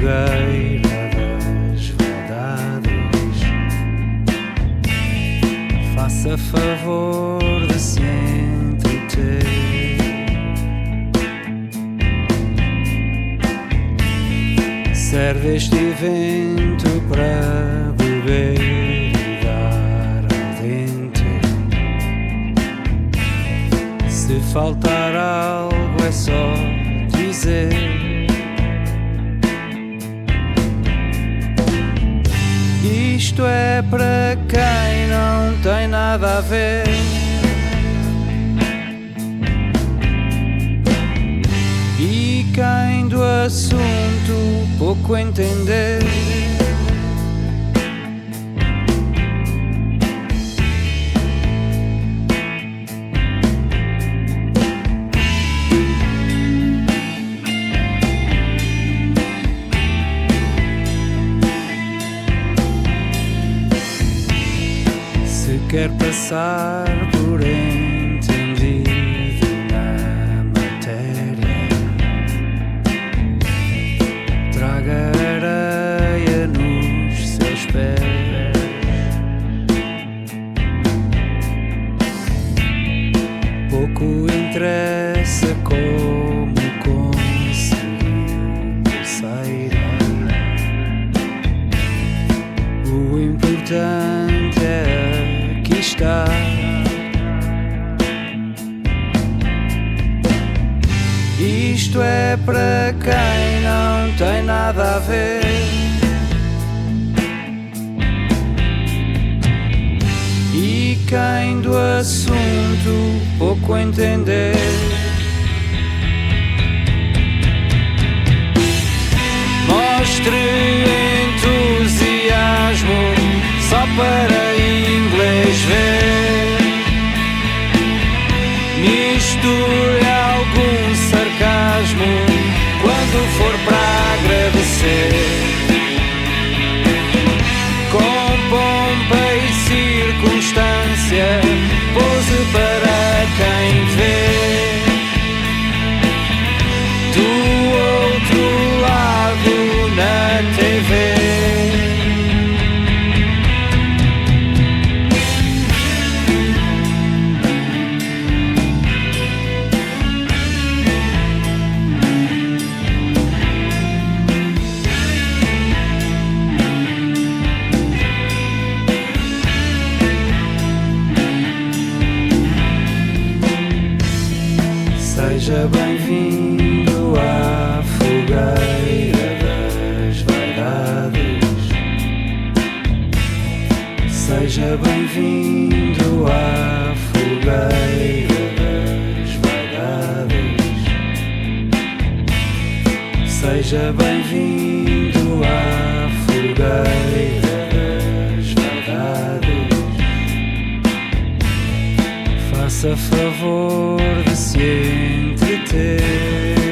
fogueira das verdades. Faça favor de se entreter. Serve este evento para beber e dar ardente. Se faltar algo é só dizer. Isto é para quem não tem nada a ver. E quem do assunto pouco entender. Se quer passar por entendido na matéria, traga areia nos seus pés. Pouco interessa como conseguiu terceira. O importante é aqui estar. Isto é para quem não tem nada a ver. E quem do assunto pouco entender. Mostre entusiasmo só para inglês ver. Misture algum sarcasmo quando for para agradecer. Com pompa e circunstância, pose para quem vê. Do outro lado na TV. Seja bem-vindo à fogueira das verdades. Seja bem-vindo à fogueira das verdades. Seja bem-vindo à fogueira das verdades. Faça favor de se entreter.